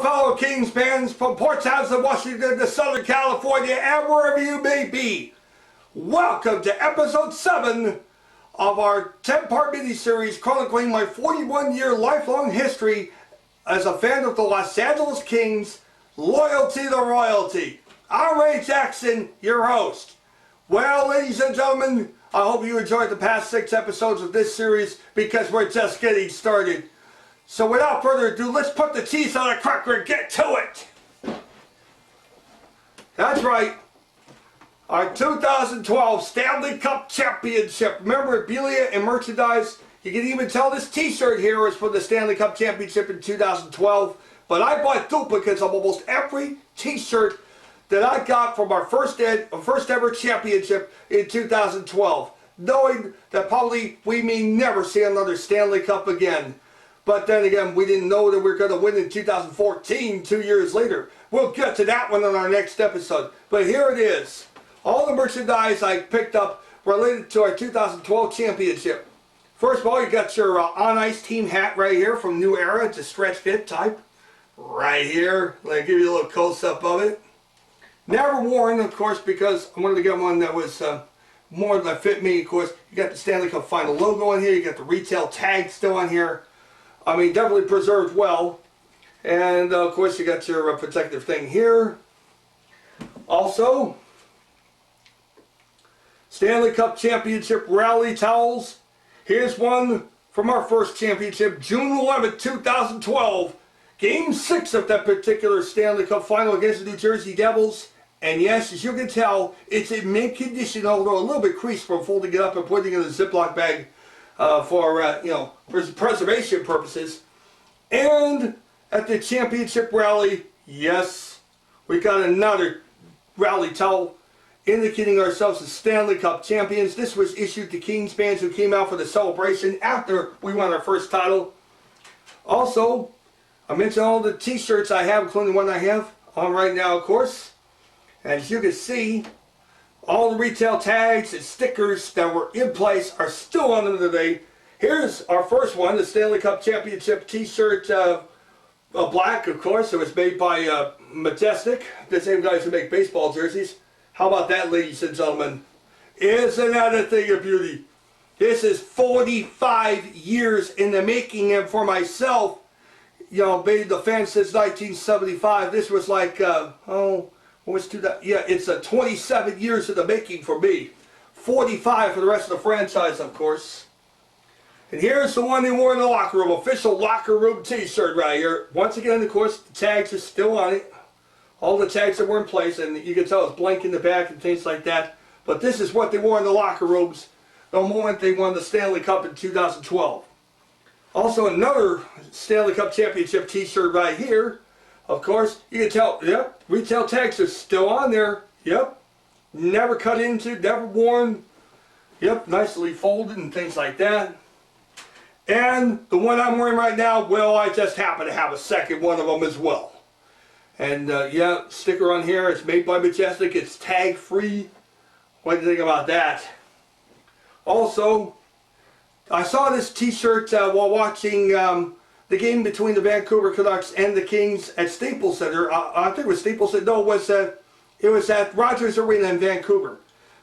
fellow Kings fans from Port Townsend, Washington to Southern California and wherever you may be. Welcome to episode 7 of our 10-part mini-series chronicling my 41-year lifelong history as a fan of the Los Angeles Kings, loyalty to royalty. I'm Ray Jackson, your host. Well, ladies and gentlemen, I hope you enjoyed the past 6 episodes of this series because we're just getting started. So without further ado, let's put the cheese on the cracker and get to it. That's right. Our 2012 Stanley Cup Championship memorabilia and merchandise. You can even tell this t-shirt here is for the Stanley Cup Championship in 2012. But I bought duplicates of almost every t-shirt that I got from our first ever championship in 2012. Knowing that probably we may never see another Stanley Cup again. But then again, we didn't know that we were going to win in 2014, 2 years later. We'll get to that one in our next episode. But here it is. All the merchandise I picked up related to our 2012 championship. First of all, you got your On Ice team hat right here from New Era. It's a stretch fit type. Right here. Let me give you a little close-up of it. Never worn, of course, because I wanted to get one that was more than fit me. Of course, you got the Stanley Cup Final logo on here. You got the retail tag still on here. I mean, definitely preserved well. And of course, you got your protective thing here. Also, Stanley Cup Championship rally towels. Here's one from our first championship, June 11, 2012. Game 6 of that particular Stanley Cup Final against the New Jersey Devils. And yes, as you can tell, it's in mint condition, although a little bit creased from folding it up and putting it in a Ziploc bag. For preservation purposes. And at the championship rally, yes, we got another rally towel indicating ourselves as Stanley Cup champions. This was issued to Kings fans who came out for the celebration after we won our first title. Also, I mentioned all the t-shirts I have, including the one I have on right now, of course. As you can see, all the retail tags and stickers that were in place are still on them today. Here's our first one, the Stanley Cup Championship t-shirt, black, of course. It was made by Majestic, the same guys who make baseball jerseys. How about that, ladies and gentlemen? Isn't that a thing of beauty? This is 45 years in the making, and for myself, you know, being the fan since 1975, this was like, it's 27 years in the making for me. 45 for the rest of the franchise, of course. And here's the one they wore in the locker room. Official locker room t-shirt right here. Once again, of course, the tags are still on it. All the tags that were in place, and you can tell it's blank in the back and things like that. But this is what they wore in the locker rooms the moment they won the Stanley Cup in 2012. Also, another Stanley Cup Championship t-shirt right here. Of course, you can tell, yep, retail tags are still on there. Yep, never cut into, never worn. Yep, nicely folded and things like that. And the one I'm wearing right now, well, I just happen to have a second one of them as well. And yeah, sticker on here, it's made by Majestic, it's tag free. What do you think about that? Also, I saw this t-shirt while watching the game between the Vancouver Canucks and the Kings at Staples Center. I think it was Staples Center. No, it was at Rogers Arena in Vancouver.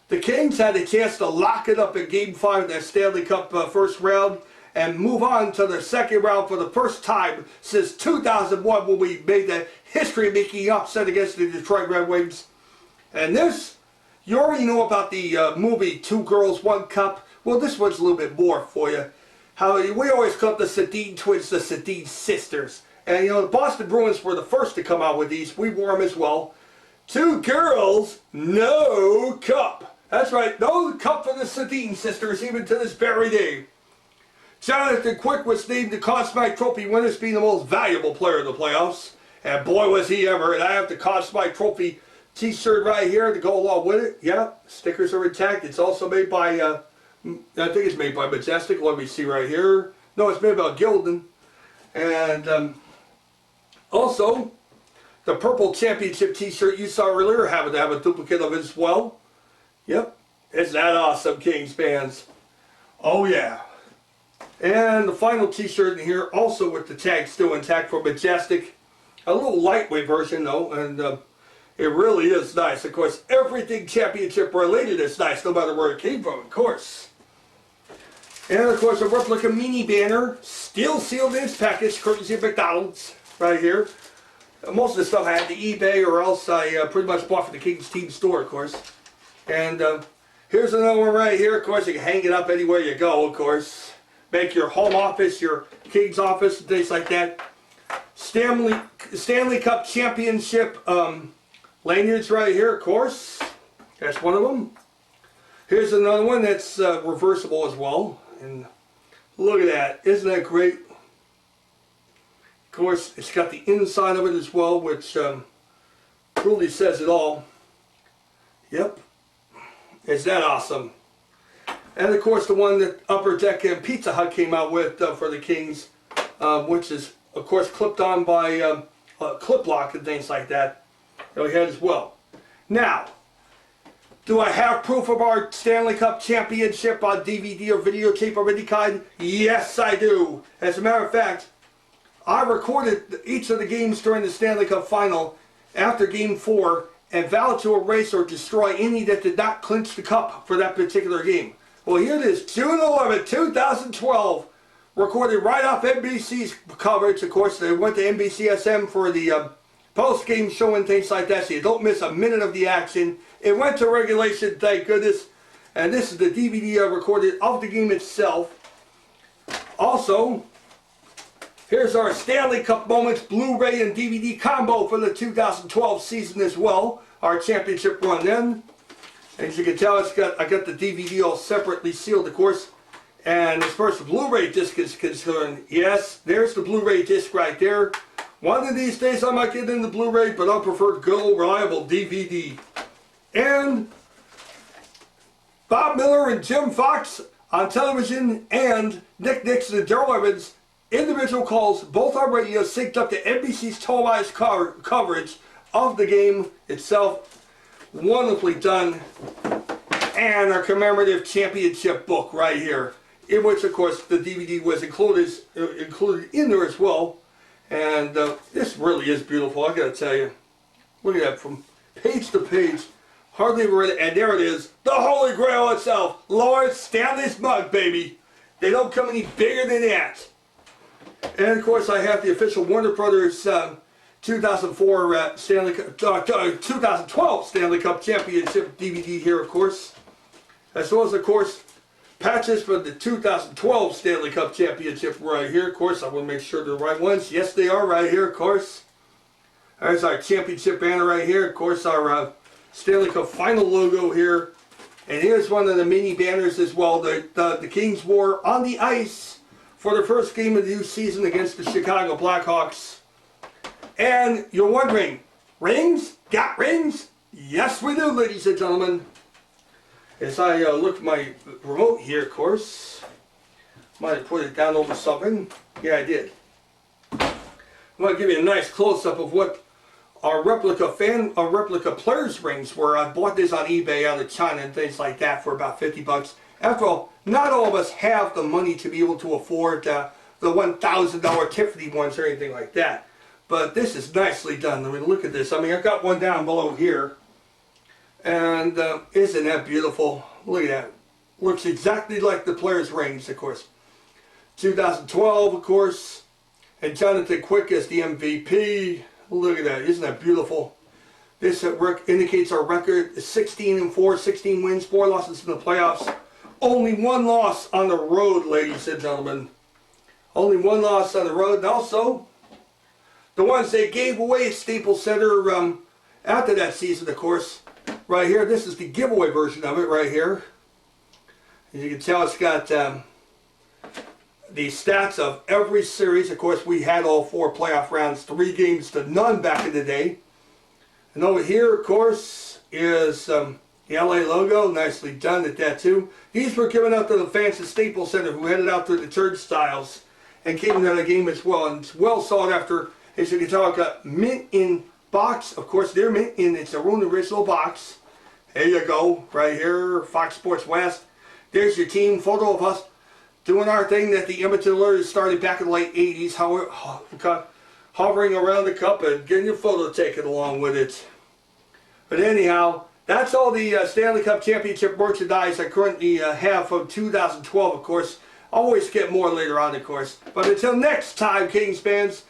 The Kings had a chance to lock it up in Game 5 of that Stanley Cup first round and move on to the second round for the first time since 2001 when we made that history-making upset against the Detroit Red Wings. And this, you already know about the movie Two Girls, One Cup. Well, this one's a little bit more for you. How we always call the Sedin twins the Sedin sisters. And you know, the Boston Bruins were the first to come out with these. We wore them as well. Two girls, no cup. That's right, no cup for the Sedin sisters even to this very day. Jonathan Quick was named the Conn Smythe Trophy winners, being the most valuable player in the playoffs. And boy was he ever. And I have the Conn Smythe Trophy t-shirt right here to go along with it. Yeah, stickers are intact. It's also made by, I think it's made by Majestic. Let me see right here. No, it's made by Gildan. And also, the purple championship t-shirt you saw earlier, happen to have a duplicate of it as well. Yep, isn't that awesome, Kings fans? Oh yeah. And the final t-shirt in here, also with the tag still intact for Majestic. A little lightweight version though, and it really is nice. Of course, everything championship related is nice, no matter where it came from, of course. And of course, a replica mini banner, still sealed in its package, courtesy of McDonald's, right here. Most of the stuff I had to eBay, or else I pretty much bought from the King's Team store, of course. And here's another one right here. Of course, you can hang it up anywhere you go, of course. Make your home office, your King's office, and things like that. Stanley Cup Championship lanyards right here, of course. That's one of them. Here's another one that's reversible as well. And look at that. Isn't that great? Of course, it's got the inside of it as well, which truly says it all. Yep. Is that awesome? And of course, the one that Upper Deck and Pizza Hut came out with for the Kings, which is, of course, clipped on by clip lock and things like that. That we had as well. Now, do I have proof of our Stanley Cup Championship on DVD or videotape of any kind? Yes, I do. As a matter of fact, I recorded each of the games during the Stanley Cup Final after Game 4 and vowed to erase or destroy any that did not clinch the cup for that particular game. Well, here it is, June 11, 2012, recorded right off NBC's coverage. Of course, they went to NBCSM for the post-game show and things like that, so you don't miss a minute of the action. It went to regulation, thank goodness. And this is the DVD I recorded of the game itself. Also, here's our Stanley Cup Moments Blu-ray and DVD combo for the 2012 season as well. Our championship run then. As you can tell, I got the DVD all separately sealed, of course. And as far as the Blu-ray disc is concerned, yes, there's the Blu-ray disc right there. One of these days I might get into Blu-ray, but I'll prefer good old reliable DVD. And Bob Miller and Jim Fox on television, and Nick Nixon and Daryl Evans, individual calls, both on radio, synced up to NBC's televised coverage of the game itself. Wonderfully done. And our commemorative championship book right here, in which, of course, the DVD was included in there as well. And this really is beautiful, I gotta tell you. Look at that, from page to page. Hardly ever read it, and there it is, the Holy Grail itself, Lord Stanley's mug, baby. They don't come any bigger than that. And of course, I have the official Warner Brothers 2004 2012 Stanley Cup Championship DVD here, of course, as well as, of course, patches for the 2012 Stanley Cup Championship right here. Of course, I want to make sure they're the right ones. Yes, they are right here, of course. There's our championship banner right here. Of course, our Stanley Cup Final logo here. And here's one of the mini banners as well that the Kings wore on the ice for the first game of the new season against the Chicago Blackhawks. And you're wondering, rings? Got rings? Yes, we do, ladies and gentlemen. As I look at my remote here, of course, might have put it down over something. Yeah, I did. I'm going to give you a nice close-up of what our replica players rings were. I bought this on eBay out of China and things like that for about 50 bucks. After all, not all of us have the money to be able to afford the $1,000 Tiffany ones or anything like that. But this is nicely done. I mean, look at this. I mean, I've got one down below here. And isn't that beautiful? Look at that. Looks exactly like the players' rings, of course. 2012, of course. And Jonathan Quick as the MVP. Look at that. Isn't that beautiful? This indicates our record is 16-4, 16 wins, 4 losses in the playoffs. Only one loss on the road, ladies and gentlemen. Only one loss on the road. And also, the ones they gave away at Staples Center after that season, of course. Right here, this is the giveaway version of it right here. As you can tell, it's got the stats of every series. Of course, we had all 4 playoff rounds, 3 games to none back in the day. And over here, of course, is the LA logo. Nicely done at that, too. These were given out to the fans at Staples Center who headed out through the turnstiles and came into the game as well. And it's well sought after. As you can tell, I've got mint in box. Of course, they're mint in its own original box. There you go, right here, Fox Sports West. There's your team photo of us doing our thing that the Edmonton Oilers started back in the late 80s. hovering around the cup and getting your photo taken along with it. But anyhow, that's all the Stanley Cup Championship merchandise I currently have from 2012, of course. Always get more later on, of course. But until next time, Kings fans,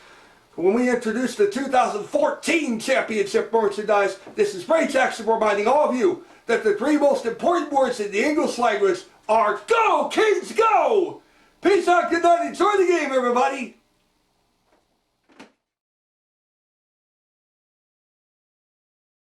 when we introduce the 2014 Championship merchandise, this is Ray Jackson reminding all of you that the 3 most important words in the English language are Go, Kings, Go! Peace out, good night, enjoy the game, everybody!